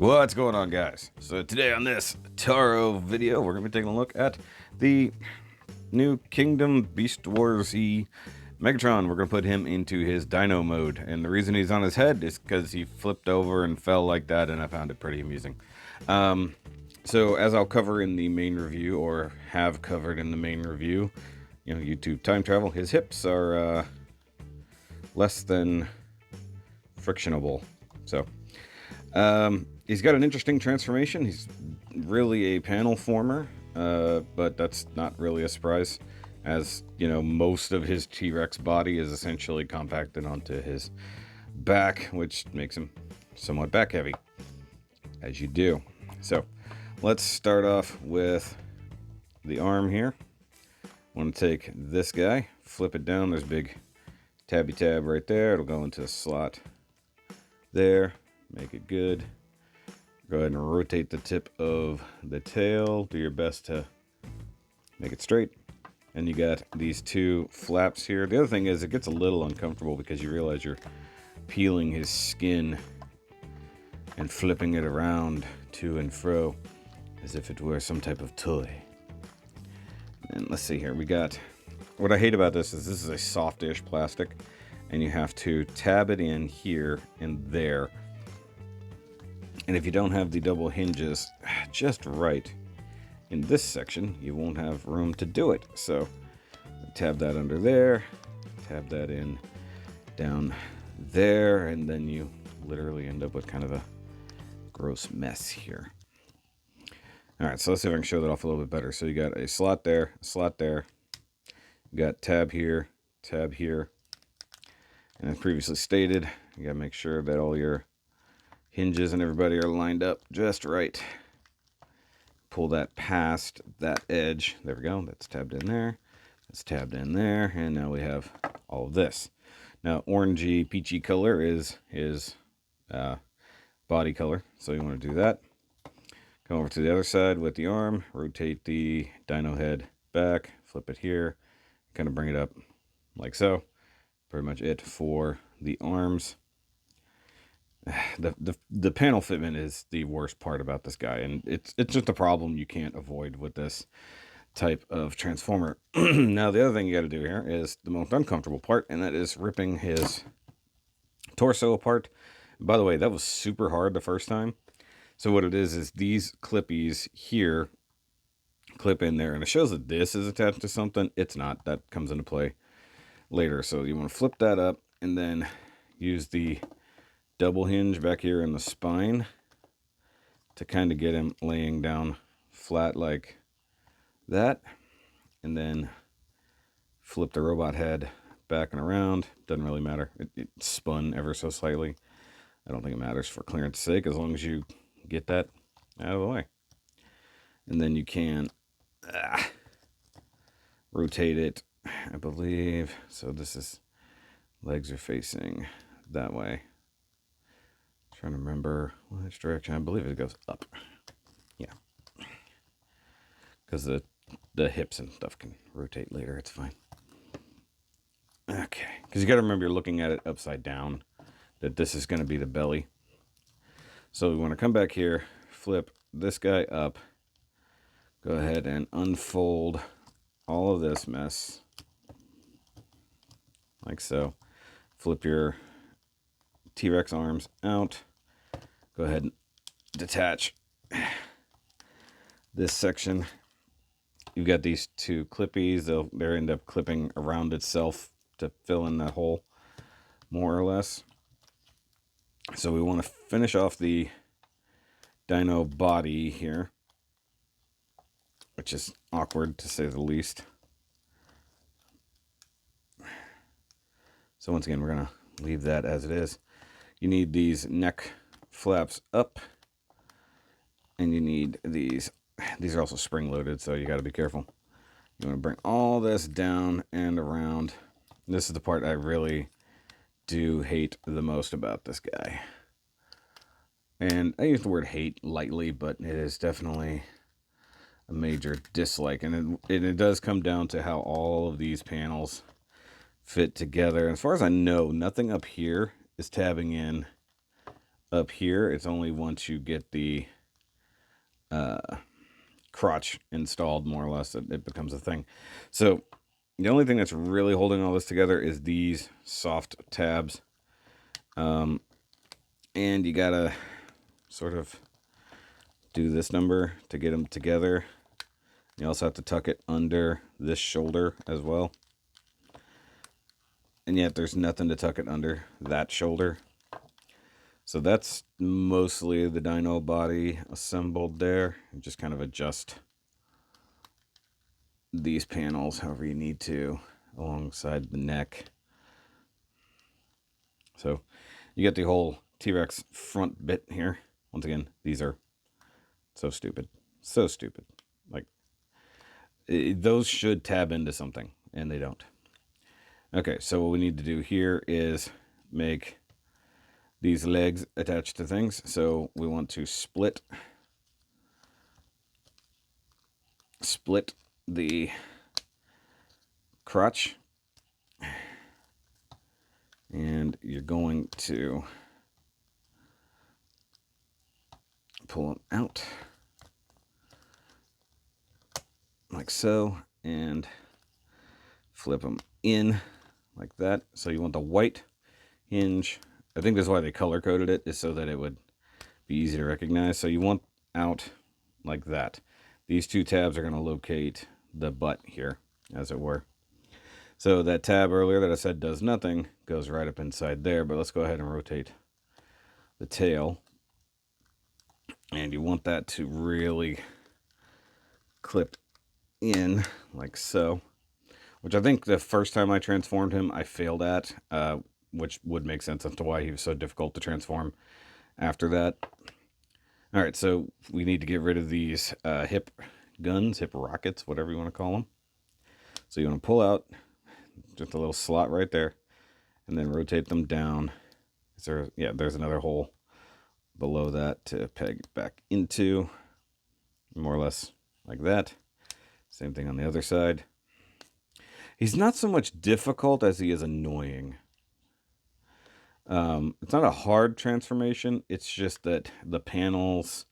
What's going on, guys? So today on this T.A.R.O video, we're going to be taking a look at the new Kingdom Beast Wars-y Megatron. We're going to put him into his dino mode, and the reason he's on his head is because he flipped over and fell like that, and I found it pretty amusing. So as I'll cover in the main review, or have covered in the main review, you know, YouTube time travel, his hips are less than frictionable. So he's got an interesting transformation. He's really a panel former, but that's not really a surprise, as you know, most of his T-Rex body is essentially compacted onto his back, which makes him somewhat back heavy, as you do. So let's start off with the arm here. I want to take this guy, flip it down. There's a big tabby tab right there. It'll go into a slot there. Make it good. Go ahead and rotate the tip of the tail. Do your best to make it straight. And you got these two flaps here. The other thing is it gets a little uncomfortable because you realize you're peeling his skin and flipping it around to and fro as if it were some type of toy. And let's see here. We got, what I hate about this is a softish plastic, and you have to tab it in here and there. And if you don't have the double hinges just right in this section, you won't have room to do it. So tab that under there, tab that in down there, and then you literally end up with kind of a gross mess here. All right, so let's see if I can show that off a little bit better. So you got a slot there, a slot there. You got tab here, and as previously stated, you got to make sure that all your hinges and everybody are lined up just right. Pull that past that edge. There we go. That's tabbed in there. That's tabbed in there. And now we have all of this. Now, orangey, peachy color is his body color. So you want to do that. Come over to the other side with the arm. Rotate the dino head back. Flip it here. Kind of bring it up like so. Pretty much it for the arms. The panel fitment is the worst part about this guy, and it's just a problem you can't avoid with this type of transformer. Now the other thing you got to do here is the most uncomfortable part, and that is ripping his torso apart. By the way, that was super hard the first time. So what it is these clippies here clip in there, and it shows that this is attached to something. It's not. That comes into play later. So you want to flip that up and then use the double hinge back here in the spine to kind of get him laying down flat like that, and then flip the robot head back and around. Doesn't really matter. It spun ever so slightly. I don't think it matters for clearance sake, as long as you get that out of the way. And then you can rotate it, I believe. So this is, legs are facing that way. Trying to remember which direction. I believe it goes up. Yeah, because the hips and stuff can rotate later. It's fine. Okay, because you got to remember you're looking at it upside down, that this is going to be the belly. So we want to come back here, flip this guy up, go ahead and unfold all of this mess like so. Flip your T-Rex arms out. Go ahead and detach this section. You've got these two clippies. They'll end up clipping around itself to fill in that hole, more or less. So we want to finish off the dino body here, which is awkward to say the least. So once again, we're going to leave that as it is. You need these neck flaps up, and you need these are also spring loaded, so you got to be careful. You want to bring all this down and around. This is the part I really do hate the most about this guy, and I use the word hate lightly, but it is definitely a major dislike. And it does come down to how all of these panels fit together. As far as I know, nothing up here is tabbing in up here. It's only once you get the crotch installed, more or less, that it becomes a thing. So the only thing that's really holding all this together is these soft tabs. And you gotta sort of do this number to get them together. You also have to tuck it under this shoulder as well. And yet there's nothing to tuck it under that shoulder. So that's mostly the dyno body assembled there. You just kind of adjust these panels however you need to alongside the neck. So you get the whole T-Rex front bit here. Once again, these are so stupid. So stupid. Like, those should tab into something, and they don't. Okay, so what we need to do here is make these legs attached to things. So we want to split the crotch, and you're going to pull them out like so, and flip them in like that. So you want the white hinge. I think that's why they color coded it, is so that it would be easy to recognize. So you want out like that. These two tabs are going to locate the butt here, as it were. So that tab earlier that I said does nothing goes right up inside there. But let's go ahead and rotate the tail. And you want that to really clip in like so, which I think the first time I transformed him I failed at, which would make sense as to why he was so difficult to transform after that. All right, so we need to get rid of these hip guns, hip rockets, whatever you want to call them. So you want to pull out just a little slot right there, and then rotate them down. There's another hole below that to peg back into, more or less like that. Same thing on the other side. He's not so much difficult as he is annoying. It's not a hard transformation. It's just that the panels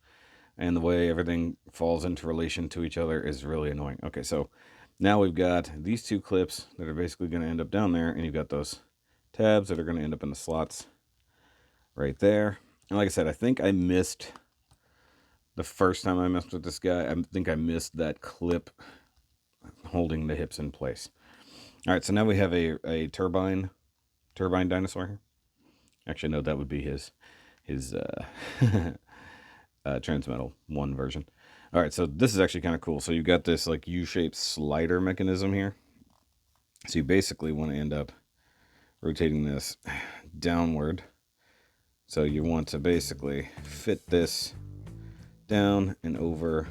and the way everything falls into relation to each other is really annoying. Okay, so now we've got these two clips that are basically going to end up down there, and you've got those tabs that are going to end up in the slots right there. And like I said, I think I missed the first time I messed with this guy. I think I missed that clip holding the hips in place. All right, so now we have a turbine dinosaur here. Actually, no, that would be his Transmetal 1 version. All right, so this is actually kind of cool. So you've got this like U-shaped slider mechanism here. So you basically want to end up rotating this downward. So you want to basically fit this down and over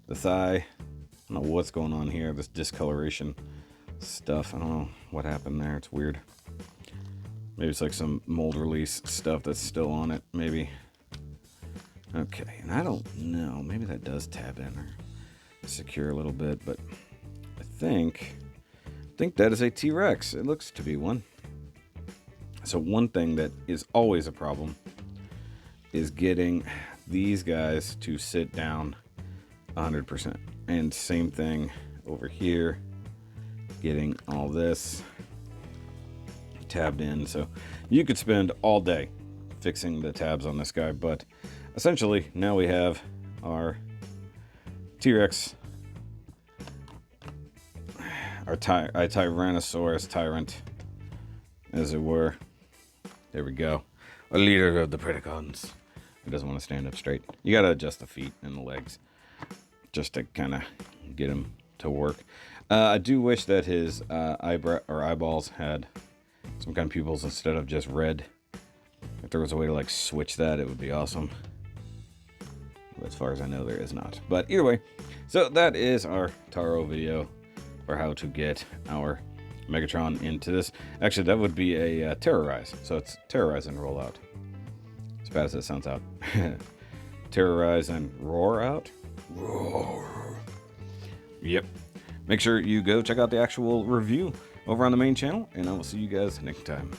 the thigh. I don't know what's going on here, this discoloration stuff. I don't know what happened there. It's weird. Maybe it's like some mold release stuff that's still on it, maybe. Okay, and I don't know. Maybe that does tab in or secure a little bit, but I think that is a T-Rex. It looks to be one. So one thing that is always a problem is getting these guys to sit down 100%. And same thing over here, getting all this tabbed in. So you could spend all day fixing the tabs on this guy, but essentially now we have our T-Rex, our Tyrannosaurus tyrant, as it were. There we go. A leader of the Predacons. He doesn't want to stand up straight. You got to adjust the feet and the legs just to kind of get him to work. I do wish that his eyeballs had some kind of pupils instead of just red. If there was a way to like switch that, it would be awesome. But as far as I know, there is not. But either way, so that is our T.A.R.O video for how to get our Megatron into this. Actually, that would be a terrorize. So it's terrorize and roll out. As bad as it sounds out. Terrorize and roar out. Roar. Yep. Make sure you go check out the actual review over on the main channel, and I will see you guys next time.